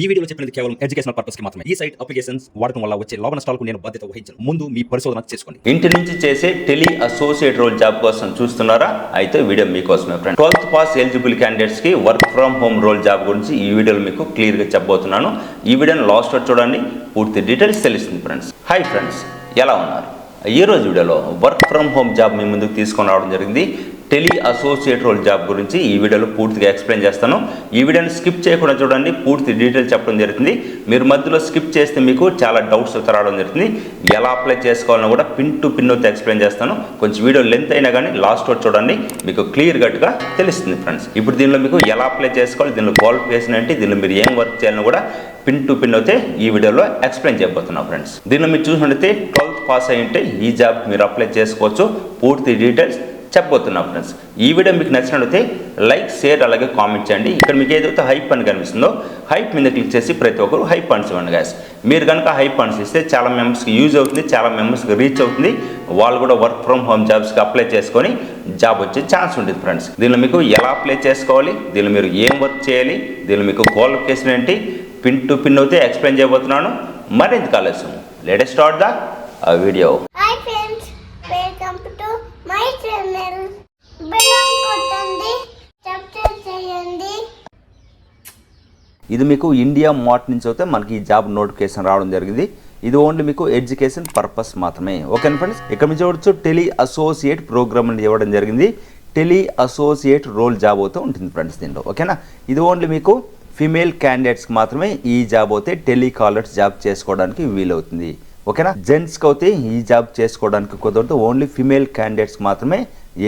ఈ వీడియోలో చెప్పినది కేవలం ఎడ్యుకేషనల్ పర్పస్ కి మాత్రమే. ఈ సైట్ అప్లికేషన్స్ వాడటం వల్ల వచ్చే లాభ నష్టాలకు నేను బాధ్యత వహించను. ముందు మీ పరిశోధన చేసుకోండి. ఇంటి నుంచి చేసే టెలి అసోసియేట్ రోల్ జాబ్ కోసం చూస్తున్నారా? అయితే వీడియో మీకోసమే friend. 12th pass eligible candidates కి work from home role job గురించి ఈ వీడియోలో మీకు క్లియర్ గా చెప్పబోతున్నాను. ఈ వీడియోని లాస్ట్ వరకు చూడండి, పూర్తి డీటెయిల్స్ తెలుస్తుంది ఫ్రెండ్స్. హాయ్ ఫ్రెండ్స్, ఎలా ఉన్నారు? ఈ రోజు వీడియోలో వర్క్ ఫ్రమ్ హోమ్ జాబ్ మీ ముందుకు తీసుకొని రావడం జరిగింది. టెలి అసోసియేట్ రోల్ జాబ్ గురించి ఈ వీడియోలో పూర్తిగా ఎక్స్ప్లెయిన్ చేస్తాను. ఈ వీడియోని స్కిప్ చేయకుండా చూడండి, పూర్తి డీటెయిల్ చెప్పడం జరుగుతుంది. మీరు మధ్యలో స్కిప్ చేస్తే మీకు చాలా డౌట్స్ రావడం జరుగుతుంది. ఎలా అప్లై చేసుకోవాలని కూడా పిన్ టు పిన్ అయితే ఎక్స్ప్లెయిన్ చేస్తాను. కొంచెం వీడియో లెంత్ అయినా కానీ లాస్ట్ వరకు చూడండి, మీకు క్లియర్ కట్గా తెలుస్తుంది ఫ్రెండ్స్. ఇప్పుడు దీనిలో మీకు ఎలా అప్లై చేసుకోవాలి, దీనిలో క్వాలిఫికేషన్ ఏంటి, దీనిలో మీరు ఏం వర్క్ చేయాలని కూడా పిన్ టు పిన్ అయితే ఈ వీడియోలో ఎక్స్ప్లెయిన్ చేయబోతున్నాం ఫ్రెండ్స్. దీనిలో మీరు చూసినట్లయితే 12th పాస్ అయి ఉంటే ఈ జాబ్ మీరు అప్లై చేసుకోవచ్చు. పూర్తి డీటెయిల్స్ చెప్పబోతున్నాం ఫ్రెండ్స్. ఈ వీడియో మీకు నచ్చినట్లయితే లైక్, షేర్, అలాగే కామెంట్ చేయండి. ఇక్కడ మీకు ఏదైతే హైప్ అని కనిపిస్తుందో హైప్ మీద క్లిక్ చేసి ప్రతి ఒక్కరు హైప్ ఫండ్స్ ఇవ్వండి గాయస్. మీరు కనుక హైప్ ఫండ్స్ ఇస్తే చాలా మెంబర్స్కి యూజ్ అవుతుంది, చాలా మెంబర్స్కి రీచ్ అవుతుంది. వాళ్ళు కూడా వర్క్ ఫ్రమ్ హోమ్ జాబ్స్కి అప్లై చేసుకొని జాబ్ వచ్చే ఛాన్స్ ఉంటుంది ఫ్రెండ్స్. దీనిలో మీకు ఎలా అప్లై చేసుకోవాలి, దీనిలో మీరు ఏం వర్క్ చేయాలి, దీనిలో మీకు క్వాలిఫికేషన్ ఏంటి, పిన్ టు పిన్ అయితే ఎక్స్ప్లెయిన్ చేయబోతున్నాను. మరింత ఆలస్యం let's start the video. Hi friends, welcome to my channel. Bell కొట్టండి, సబ్స్క్రైబ్ చేయండి. ఇది మీకు ఇండియా మార్ట్ నుంచి అయితే మనకి ఈ జాబ్ నోటిఫికేషన్ రావడం జరిగింది. ఇది ఓన్లీ మీకు ఎడ్యుకేషన్ పర్పస్ మాత్రమే. ఓకే ఫ్రెండ్స్, ఇక్కడ మీరు చూడొచ్చు టెలి అసోసియేట్ ప్రోగ్రామ్ అని ఇవ్వడం జరిగింది. టెలి అసోసియేట్ రోల్ జాబ్ అయితే ఉంటుంది ఫ్రెండ్స్ దీనిలో. ఓకేనా, ఇది ఓన్లీ మీకు ఫీమేల్ క్యాండిడేట్స్కి మాత్రమే ఈ జాబ్ అయితే టెలికాలర్స్ జాబ్ చేసుకోవడానికి వీలవుతుంది. ఓకేనా, జెంట్స్కి అయితే ఈ జాబ్ చేసుకోవడానికి కుదరదు, ఓన్లీ ఫీమేల్ క్యాండిడేట్స్కి మాత్రమే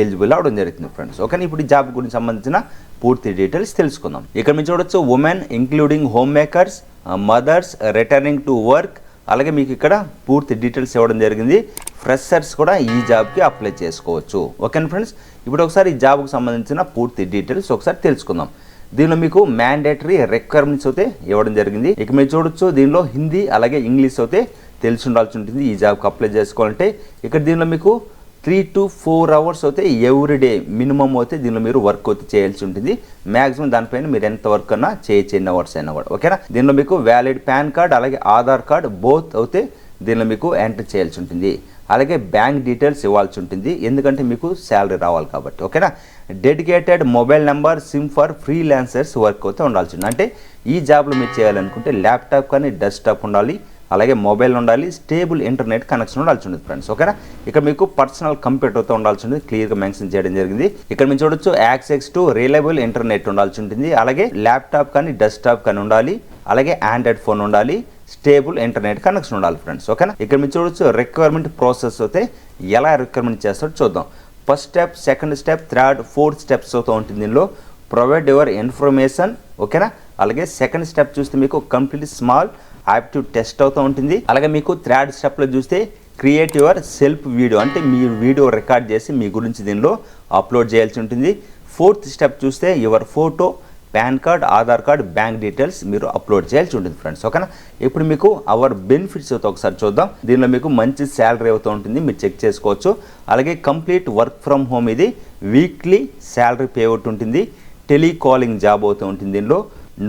ఎలిజిబుల్ అవడం జరుగుతుంది ఫ్రెండ్స్. ఓకే, ఇప్పుడు ఈ జాబ్ గురించి సంబంధించిన పూర్తి డీటెయిల్స్ తెలుసుకుందాం. ఇక్కడ మీరు చూడొచ్చు women including homemakers, mothers returning to work, అలాగే మీకు ఇక్కడ పూర్తి డీటెయిల్స్ ఇవ్వడం జరిగింది. ఫ్రెషర్స్ కూడా ఈ జాబ్కి అప్లై చేసుకోవచ్చు. ఓకేనా ఫ్రెండ్స్, ఇప్పుడు ఒకసారి ఈ జాబ్కి సంబంధించిన పూర్తి డీటెయిల్స్ ఒకసారి తెలుసుకుందాం. దీనిలో మీకు మ్యాండేటరీ రిక్వైర్మెంట్స్ అయితే ఇవ్వడం జరిగింది. ఇక మీరు చూడొచ్చు దీనిలో హిందీ అలాగే ఇంగ్లీష్ అయితే తెలిసి ఉండాల్సి ఉంటుంది ఈ జాబ్కి అప్లై చేసుకోవాలంటే. ఇక్కడ దీనిలో మీకు 3 to 4 అవర్స్ అయితే ఎవ్రీడే మినిమం అయితే దీనిలో మీరు వర్క్ అయితే చేయాల్సి ఉంటుంది. మ్యాక్సిమం దానిపైన మీరు ఎంత వర్క్ అన్నా చేయొచ్చు, ఎన్ని అవర్స్ అయినా కూడా. ఓకేనా, దీనిలో మీకు వ్యాలిడ్ పాన్ కార్డ్ అలాగే ఆధార్ కార్డ్ బోత్ అయితే దీనిలో మీకు ఎంటర్ చేయాల్సి ఉంటుంది. అలాగే బ్యాంక్ డీటెయిల్స్ ఇవ్వాల్సి ఉంటుంది, ఎందుకంటే మీకు శాలరీ రావాలి కాబట్టి. ఓకేనా, dedicated mobile number SIM for freelancers work అయితే ఉండాల్సి ఉంటుంది. అంటే ఈ జాబ్లో మీరు చేయాలనుకుంటే ల్యాప్టాప్ కానీ డెస్క్టాప్ ఉండాలి, అలాగే మొబైల్ ఉండాలి, స్టేబుల్ ఇంటర్నెట్ కనెక్షన్ ఉండాల్సి ఉంటుంది ఫ్రెండ్స్. ఓకేనా, ఇక్కడ మీకు పర్సనల్ కంప్యూటర్తో ఉండాల్సి ఉంటుంది, క్లియర్గా మెన్షన్ చేయడం జరిగింది. ఇక్కడ మీరు చూడొచ్చు యాక్సెస్ టు రిలయబుల్ ఇంటర్నెట్ ఉండాల్సి ఉంటుంది, అలాగే ల్యాప్టాప్ కానీ డెస్క్టాప్ కానీ ఉండాలి, అలాగే ఆండ్రాయిడ్ ఫోన్ ఉండాలి, స్టేబుల్ ఇంటర్నెట్ కనెక్షన్ ఉండాలి ఫ్రెండ్స్. ఓకేనా, ఇక్కడ మీరు చూడొచ్చు రిక్వైర్మెంట్ ప్రాసెస్ అయితే ఎలా రిక్వైర్మెంట్ చేస్తారో చూద్దాం. First step, second step, third, fourth steps అవుతూ ఉంటుంది దీనిలో. Provide your information. ఓకేనా, అలాగే సెకండ్ స్టెప్ చూస్తే మీకు కంప్లీట్ స్మాల్ యాప్టివ్ టెస్ట్ అవుతూ ఉంటుంది. అలాగే మీకు థర్డ్ స్టెప్లో చూస్తే క్రియేట్ యువర్ సెల్ఫ్ వీడియో, అంటే మీ వీడియో రికార్డ్ చేసి మీ గురించి దీనిలో అప్లోడ్ చేయాల్సి ఉంటుంది. ఫోర్త్ స్టెప్ చూస్తే your photo, pan card, Aadhaar card, bank details మీరు అప్లోడ్ చేయాల్సి ఉంటుంది ఫ్రెండ్స్. ఓకేనా, ఇప్పుడు మీకు అవర్ బెనిఫిట్స్ అయితే ఒకసారి చూద్దాం. దీనిలో మీకు మంచి శాలరీ అవుతూ ఉంటుంది, మీరు చెక్ చేసుకోవచ్చు. అలాగే కంప్లీట్ వర్క్ ఫ్రమ్ హోమ్, ఇది వీక్లీ శాలరీ పే అవుట్ ఉంటుంది. టెలికాలింగ్ జాబ్ అవుతూ ఉంటుంది దీనిలో.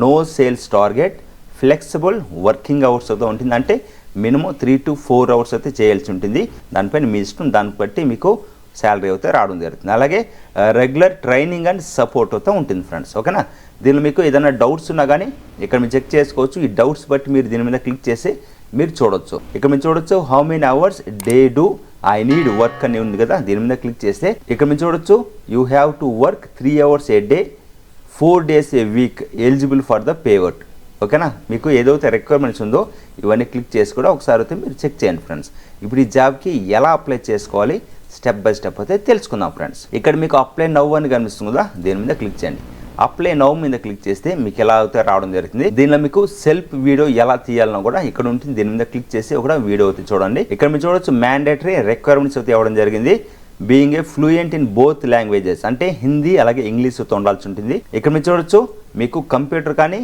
No sales target, flexible working hours అవుతూ ఉంటుంది, అంటే మినిమం 3 to 4 అవర్స్ అయితే చేయాల్సి ఉంటుంది. దానిపైన మీ ఇష్టం, దాన్ని బట్టి మీకు శాలరీ అయితే రావడం జరుగుతుంది. అలాగే రెగ్యులర్ ట్రైనింగ్ అండ్ సపోర్ట్ అయితే ఉంటుంది ఫ్రెండ్స్. ఓకేనా, దీనిలో మీకు ఏదైనా డౌట్స్ ఉన్నా కానీ ఇక్కడ మీరు చెక్ చేసుకోవచ్చు. ఈ డౌట్స్ బట్టి మీరు దీని మీద క్లిక్ చేసి మీరు చూడొచ్చు. ఇక్కడ మీరు చూడొచ్చు how many hours day do I need work అని ఉంది కదా, దీని మీద క్లిక్ చేస్తే ఇక్కడ మీరు చూడొచ్చు you have to work 3 hours a day 4 days a week eligible for the payout. ఓకేనా, మీకు ఏదైతే రిక్వైర్మెంట్స్ ఉందో ఇవన్నీ క్లిక్ చేసి కూడా ఒకసారి అయితే మీరు చెక్ చేయండి ఫ్రెండ్స్. ఇప్పుడు ఈ జాబ్కి ఎలా అప్లై చేసుకోవాలి స్టెప్ బై స్టెప్ అయితే తెలుసుకుందాం ఫ్రెండ్స్. ఇక్కడ మీకు అప్లై నవ్ అని కనిపిస్తుంది కదా, దీని మీద క్లిక్ చేయండి. అప్లై నవ్ మీద క్లిక్ చేస్తే మీకు ఎలా అయితే రావడం జరుగుతుంది. దీనిలో మీకు సెల్ఫ్ వీడియో ఎలా తీయాలనో కూడా ఇక్కడ ఉంటుంది, దీని మీద క్లిక్ చేసి ఒక వీడియో అయితే చూడండి. ఇక్కడ మీరు చూడొచ్చు మ్యాండేటరీ రిక్వైర్మెంట్స్ అయితే ఇవ్వడం జరిగింది. Being a fluent in both languages, అంటే హిందీ అలాగే ఇంగ్లీష్ అయితే ఉండాల్సి ఉంటుంది. ఇక్కడ మీరు చూడొచ్చు మీకు కంప్యూటర్ కానీ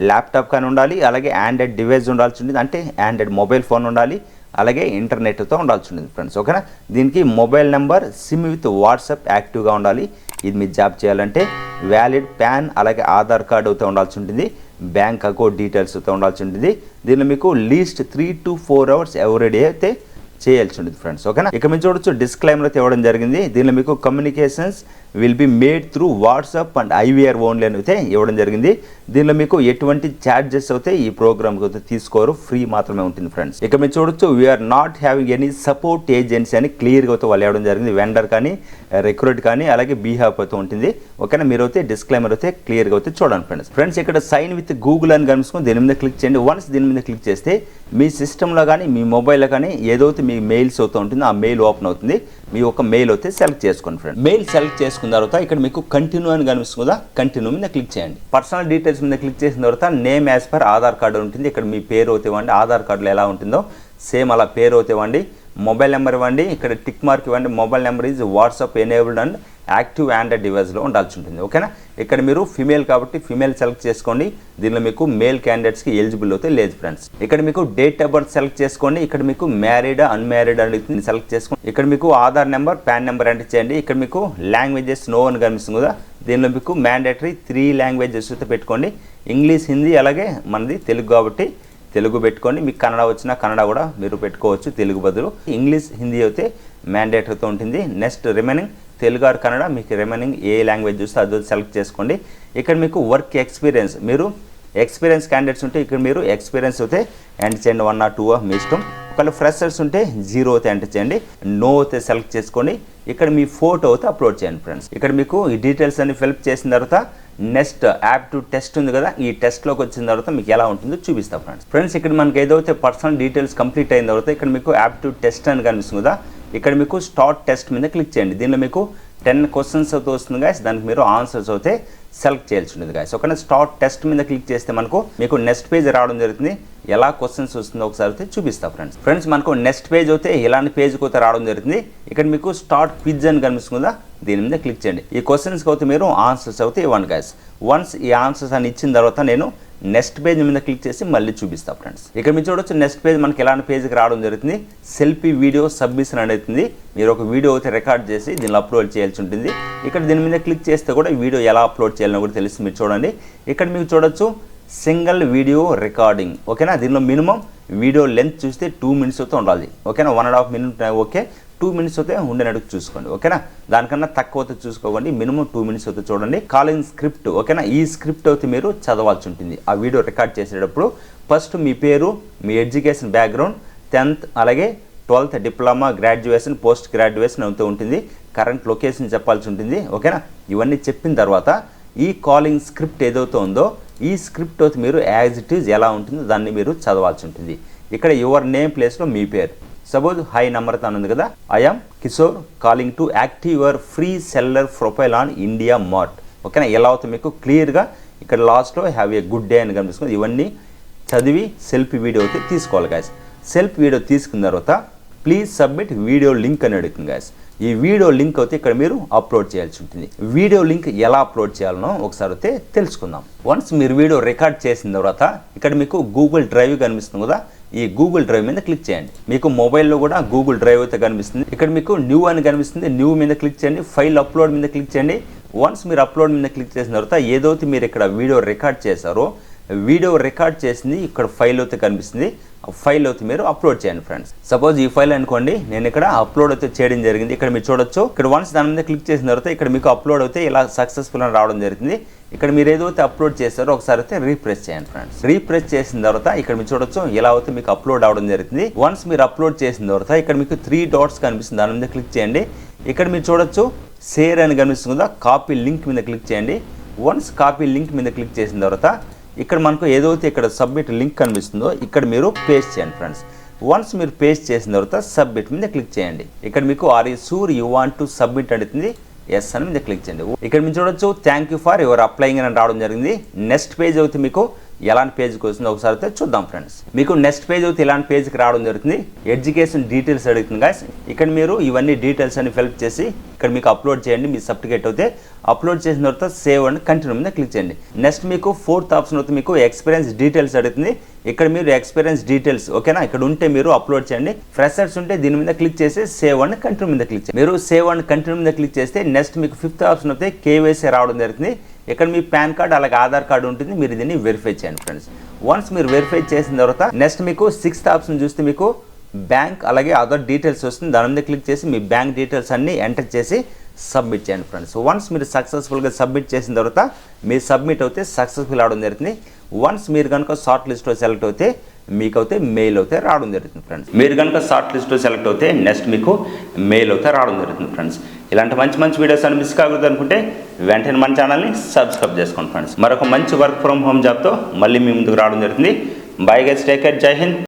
ల్యాప్టాప్ కానీ ఉండాలి, అలాగే ఆండ్రాయిడ్ డివైస్ ఉండాల్సి ఉంటుంది, అంటే ఆండ్రాయిడ్ మొబైల్ ఫోన్ ఉండాలి, అలాగే ఇంటర్నెట్తో ఉండాల్సి ఉంటుంది ఫ్రెండ్స్. ఓకేనా, దీనికి mobile number SIM with WhatsApp యాక్టివ్గా ఉండాలి. ఇది మీరు జాబ్ చేయాలంటే వ్యాలిడ్ పాన్ అలాగే ఆధార్ కార్డు అయితే ఉండాల్సి ఉంటుంది. బ్యాంక్ అకౌంట్ డీటెయిల్స్ అయితే ఉండాల్సి ఉంటుంది. దీనిలో మీకు లీస్ట్ 3 to 4 hours ఎవ్రీడే అయితే చేయాల్సి ఉంటుంది ఫ్రెండ్స్. ఓకేనా. ఇక మీరు చూడొచ్చు డిస్క్లైమర్ అయితే ఇవ్వడం జరిగింది. దీనిలో మీకు communications will be made through WhatsApp and IVR only అని అయితే ఇవ్వడం జరిగింది. దీనిలో మీకు ఎటువంటి ఛార్జెస్ అయితే ఈ ప్రోగ్రామ్కి అయితే తీసుకోరు, ఫ్రీ మాత్రమే ఉంటుంది ఫ్రెండ్స్. ఇక మీరు చూడొచ్చు we're not having any support agency అని క్లియర్గా అయితే వాళ్ళు ఇవ్వడం జరిగింది. వెండర్ కానీ రిక్రూట్ కానీ అలాగే బీహాప్ అయితే ఉంటుంది. ఓకేనా. మీరు అయితే డిస్క్లైమర్ అయితే క్లియర్గా అయితే చూడండి ఫ్రెండ్స్. ఫ్రెండ్స్ ఇక్కడ సైన్ విత్ గూగుల్ అని కనుసుకొని దీని మీద క్లిక్ చేయండి. వన్స్ దీని మీద క్లిక్ చేస్తే మీ సిస్టంలో కానీ మీ మొబైల్లో కానీ ఏదైతే మీ మెయిల్స్ అవుతూ ఉంటుందో ఆ మెయిల్ ఓపెన్ అవుతుంది. మీ ఒక మెయిల్ అయితే సెలెక్ట్ చేసుకోండి ఫ్రెండ్స్. మెయిల్ సెలెక్ట్ చేసుకున్న తర్వాత ఇక్కడ మీకు కంటిన్యూ అని కనిపిస్తుంది కదా, కంటిన్యూ మీద క్లిక్ చేయండి. పర్సనల్ డీటెయిల్స్ మీద క్లిక్ చేసిన తర్వాత name as per Aadhaar card ఉంటుంది. ఇక్కడ మీ పేరు అయితే ఇవ్వండి, ఆధార్ కార్డులో ఎలా ఉంటుందో సేమ్ అలా పేరు అయితే ఇవ్వండి. మొబైల్ నెంబర్ ఇవ్వండి, ఇక్కడ టిక్ మార్క్ ఇవ్వండి. Mobile number is WhatsApp enabled and active Android డివైస్లో ఉండాల్సి ఉంటుంది. ఓకేనా. ఇక్కడ మీరు ఫిమేల్ కాబట్టి ఫిమేల్ సెలెక్ట్ చేసుకోండి. దీనిలో మీకు మేల్ క్యాండిడేట్స్కి ఎలిజిబుల్ అయితే లేదు ఫ్రెండ్స్. ఇక్కడ మీకు డేట్ ఆఫ్ బర్త్ సెలెక్ట్ చేసుకోండి. ఇక్కడ మీకు మ్యారీడ్ అన్మ్యారీడ్ అని సెలెక్ట్ చేసుకోండి. ఇక్కడ మీకు Aadhaar number pan number enter చేయండి. ఇక్కడ మీకు లాంగ్వేజెస్ నో అని కనిపిస్తుంది కదా, దీనిలో మీకు మ్యాండేటరీ 3 లాంగ్వేజెస్ అయితే పెట్టుకోండి. ఇంగ్లీష్, హిందీ అలాగే మనది తెలుగు కాబట్టి తెలుగు పెట్టుకోండి. మీకు కన్నడ వచ్చినా కన్నడ కూడా మీరు పెట్టుకోవచ్చు తెలుగు బదులు. ఇంగ్లీష్, హిందీ అయితే మ్యాండేటరీతో ఉంటుంది. Next remaining Telugu or Kannada, మీకు రిమైనింగ్ ఏ లాంగ్వేజ్ చూస్తే అది సెలెక్ట్ చేసుకోండి. ఇక్కడ మీకు వర్క్ ఎక్స్పీరియన్స్, మీరు ఎక్స్పీరియన్స్ క్యాండిడేట్స్ ఉంటే ఇక్కడ మీరు ఎక్స్పీరియన్స్ అయితే ఎంటర్ చేయండి, 1 or 2 మీ ఇష్టం. ఒకవేళ ఫ్రెషర్స్ ఉంటే 0 అయితే ఎంటర్ చేయండి. నో అయితే సెలెక్ట్ చేసుకోండి. ఇక్కడ మీ ఫోటో అయితే అప్లోడ్ చేయండి ఫ్రెండ్స్. ఇక్కడ మీకు ఈ డీటెయిల్స్ అన్ని ఫిల్అప్ చేసిన తర్వాత నెక్స్ట్ యాప్టిట్యూడ్ టెస్ట్ ఉంది కదా, ఈ టెస్ట్లోకి వచ్చిన తర్వాత మీకు ఎలా ఉంటుందో చూపిస్తాం ఫ్రెండ్స్. ఇక్కడ మనకి ఏదైతే పర్సనల్ డీటెయిల్స్ కంప్లీట్ అయిన తర్వాత ఇక్కడ మీకు యాప్టిట్యూడ్ టెస్ట్ అని కనిపిస్తుంది కదా, ఇక్కడ మీకు స్టార్ట్ టెస్ట్ మీద క్లిక్ చేయండి. దీనిలో మీకు 10 questions అయితే వస్తుంది గాయస్, దానికి మీరు ఆన్సర్స్ అయితే సెలెక్ట్ చేయాల్సి ఉంటుంది గాయస్. ఒకవేళ స్టార్ట్ టెస్ట్ మీద క్లిక్ చేస్తే మీకు నెక్స్ట్ పేజ్ రావడం జరుగుతుంది. ఎలా క్వశ్చన్స్ వస్తుందో ఒకసారి అయితే చూపిస్తా ఫ్రెండ్స్. మనకు నెక్స్ట్ పేజ్ అయితే ఇలాంటి పేజ్కి అయితే రావడం జరుగుతుంది. ఇక్కడ మీకు స్టార్ట్ క్విజ్ అని కనిపిస్తుందా, దీని మీద క్లిక్ చేయండి. ఈ క్వశ్చన్స్కి అయితే మీరు ఆన్సర్స్ అయితే ఇవ్వండి గాయస్. వన్స్ ఈ ఆన్సర్స్ అని ఇచ్చిన తర్వాత నేను నెక్స్ట్ పేజ్ మీద క్లిక్ చేసి మళ్ళీ చూపిస్తా ఫ్రెండ్స్. ఇక్కడ మీరు చూడొచ్చు నెక్స్ట్ పేజ్ మనకి ఎలాంటి పేజ్కి రావడం జరుగుతుంది. సెల్ఫీ వీడియో సబ్మిషన్ అనేది అవుతుంది. మీరు ఒక వీడియో అయితే రికార్డ్ చేసి దీనిలో అప్లోడ్ చేయాల్సి ఉంటుంది. ఇక్కడ దీని మీద క్లిక్ చేస్తే కూడా వీడియో ఎలా అప్లోడ్ చేయాలని కూడా తెలుస్తుంది. మీరు చూడండి, ఇక్కడ మీకు చూడొచ్చు సింగిల్ వీడియో రికార్డింగ్. ఓకేనా. దీనిలో మినిమం వీడియో లెంత్ చూస్తే 2 minutes అయితే ఉండాలి. ఓకేనా. 1.5 minutes ఓకే, 2 minutes అయితే ఉండేటట్టు చూసుకోండి. ఓకేనా. దానికన్నా తక్కువ అయితే చూసుకోకండి, మినిమం 2 minutes అయితే చూడండి. Calling script. ఓకేనా. ఈ స్క్రిప్ట్ అయితే మీరు చదవాల్సి ఉంటుంది. ఆ వీడియో రికార్డ్ చేసేటప్పుడు ఫస్ట్ మీ పేరు, మీ ఎడ్యుకేషన్ బ్యాక్గ్రౌండ్, 10th అలాగే 12th diploma, graduation, post graduation అయితే ఉంటుంది. కరెంట్ లొకేషన్ చెప్పాల్సి ఉంటుంది. ఓకేనా. ఇవన్నీ చెప్పిన తర్వాత ఈ కాలింగ్ స్క్రిప్ట్ ఏదైతే ఉందో ఈ స్క్రిప్ట్ అయితే మీరు యాజ్ ఇట్ ఈజ్ ఎలా ఉంటుందో దాన్ని మీరు చదవాల్సి ఉంటుంది. ఇక్కడ యువర్ నేమ్ ప్లేస్లో మీ పేరు, సపోజ్ హై నమ్రత అని ఉంది కదా, I'm Kishore calling to active your free seller profile on India mart. ఓకేనా. ఎలా అవుతుంది మీకు క్లియర్గా ఇక్కడ లాస్ట్లో హ్యావ్ ఏ గుడ్ డే అని కనిపిస్తుంది. ఇవన్నీ చదివి సెల్ఫీ వీడియో అయితే తీసుకోవాలి గాయస్. సెల్ఫీ వీడియో తీసుకున్న తర్వాత ప్లీజ్ సబ్మిట్ వీడియో లింక్ అని అడుగుతుంది గాయస్. ఈ వీడియో లింక్ అయితే ఇక్కడ మీరు అప్లోడ్ చేయాల్సి ఉంటుంది. వీడియో లింక్ ఎలా అప్లోడ్ చేయాలనో ఒకసారి అయితే తెలుసుకుందాం. వన్స్ మీరు వీడియో రికార్డ్ చేసిన తర్వాత ఇక్కడ మీకు గూగుల్ డ్రైవ్ కనిపిస్తుంది కదా, ఈ గూగుల్ డ్రైవ్ మీద క్లిక్ చేయండి. మీకు మొబైల్లో కూడా గూగుల్ డ్రైవ్ అయితే కనిపిస్తుంది. ఇక్కడ మీకు న్యూ అని కనిపిస్తుంది, న్యూ మీద క్లిక్ చేయండి. ఫైల్ అప్లోడ్ మీద క్లిక్ చేయండి. వన్స్ మీరు అప్లోడ్ మీద క్లిక్ చేసిన తర్వాత ఏదైతే మీరు ఇక్కడ వీడియో రికార్డ్ చేశారో వీడియో రికార్డ్ చేసింది ఇక్కడ ఫైల్ అయితే కనిపిస్తుంది. ఫైల్ అయితే మీరు అప్లోడ్ చేయండి ఫ్రెండ్స్. సపోజ్ ఈ ఫైల్ అనుకోండి, నేను ఇక్కడ అప్లోడ్ అయితే చేయడం జరిగింది. ఇక్కడ మీరు చూడొచ్చు, ఇక్కడ వన్స్ దాని మీద క్లిక్ చేసిన తర్వాత ఇక్కడ మీకు అప్లోడ్ అయితే ఇలా సక్సెస్ఫుల్ అని రావడం జరుగుతుంది. ఇక్కడ మీరు ఏదైతే అప్లోడ్ చేస్తారో ఒకసారి అయితే రీప్రెస్ చేయండి ఫ్రెండ్స్. రీప్రెస్ చేసిన తర్వాత ఇక్కడ మీరు చూడొచ్చు ఇలా అయితే మీకు అప్లోడ్ అవడం జరుగుతుంది. వన్స్ మీరు అప్లోడ్ చేసిన తర్వాత ఇక్కడ మీకు 3 dots కనిపిస్తుంది, దాని మీద క్లిక్ చేయండి. ఇక్కడ మీరు చూడొచ్చు షేర్ అని కనిపిస్తుంది కదా, కాపీ లింక్ మీద క్లిక్ చేయండి. వన్స్ కాపీ లింక్ మీద క్లిక్ చేసిన తర్వాత ఇక్కడ మనకు ఏదైతే ఇక్కడ సబ్మిట్ లింక్ కనిపిస్తుందో ఇక్కడ మీరు పేస్ట్ చేయండి ఫ్రెండ్స్. వన్స్ మీరు పేస్ట్ చేసిన తర్వాత సబ్మిట్ మీద క్లిక్ చేయండి. ఇక్కడ మీకు are you sure you want to submit అడుగుతుంది, ఎస్ అని మీద క్లిక్ చేయండి. ఇక్కడ మీరు చూడొచ్చు thank you for your applying అని రావడం జరిగింది. నెక్స్ట్ పేజ్ అయితే మీకు ఎలాంటి పేజ్కి వస్తుందో ఒకసారి అయితే చూద్దాం ఫ్రెండ్స్. మీకు నెక్స్ట్ పేజ్ అయితే ఇలాంటి పేజ్కి రావడం జరుగుతుంది. ఎడ్యుకేషన్ డీటెయిల్స్ అడుగుతుంది గాయస్. ఇక్కడ మీరు ఇవన్నీ డీటెయిల్స్ అని ఫిల్అప్ చేసి ఇక్కడ మీకు అప్లోడ్ చేయండి. మీ సర్టిఫికేట్ అయితే అప్లోడ్ చేసిన తర్వాత సేవ్ అండ్ కంటిన్యూ మీద క్లిక్ చేయండి. నెక్స్ట్ మీకు 4th ఆప్షన్ అయితే మీకు ఎక్స్పీరియన్స్ డీటెయిల్స్ అడుగుతుంది. ఇక్కడ మీరు ఎక్స్పీరియన్స్ డీటెయిల్స్ ఓకేనా, ఇక్కడ ఉంటే మీరు అప్లోడ్ చేయండి. ఫ్రెషర్స్ ఉంటే దీని మీద క్లిక్ చేసి సేవ్ అండ్ కంటిన్యూ మీద క్లిక్ చేయండి. మీరు సేవ్ అండ్ కంటిన్యూ మీద క్లిక్ చేస్తే నెక్స్ట్ మీకు 5th ఆప్షన్ అయితే కేవైసీ రావడం జరుగుతుంది. ఇక్కడ మీ పాన్ కార్డ్ అలాగే ఆధార్ కార్డు ఉంటుంది, మీరు దీన్ని వెరిఫై చేయండి ఫ్రెండ్స్. వన్స్ మీరు వెరిఫై చేసిన తర్వాత నెక్స్ట్ మీకు 6th ఆప్షన్ చూస్తే మీకు బ్యాంక్ అలాగే అదర్ డీటెయిల్స్ వస్తుంది. దాని మీద క్లిక్ చేసి మీ బ్యాంక్ డీటెయిల్స్ అన్నీ ఎంటర్ చేసి సబ్మిట్ చేయండి ఫ్రెండ్స్. వన్స్ మీరు సక్సెస్ఫుల్గా సబ్మిట్ చేసిన తర్వాత మీరు సబ్మిట్ అవుతే సక్సెస్ఫుల్ అవడం జరుగుతుంది. వన్స్ మీరు కనుక షార్ట్ లిస్ట్లో సెలెక్ట్ అవుతే మీకు అయితే మెయిల్ అయితే రావడం జరుగుతుంది ఫ్రెండ్స్. మీరు కనుక షార్ట్ లిస్ట్లో సెలెక్ట్ అవుతే నెక్స్ట్ మీకు మెయిల్ అయితే రావడం జరుగుతుంది ఫ్రెండ్స్. ఇలాంటి మంచి మంచి వీడియోస్ అని మిస్ కాకూడదు అనుకుంటే వెంటనే మన ఛానల్ని సబ్స్క్రైబ్ చేసుకోండి ఫ్రెండ్స్. మరొక మంచి వర్క్ ఫ్రమ్ హోమ్ జాబ్తో మళ్ళీ మీ ముందుకు రావడం జరుగుతుంది. బై గైస్, టేక్ కేర్, జై హింద్.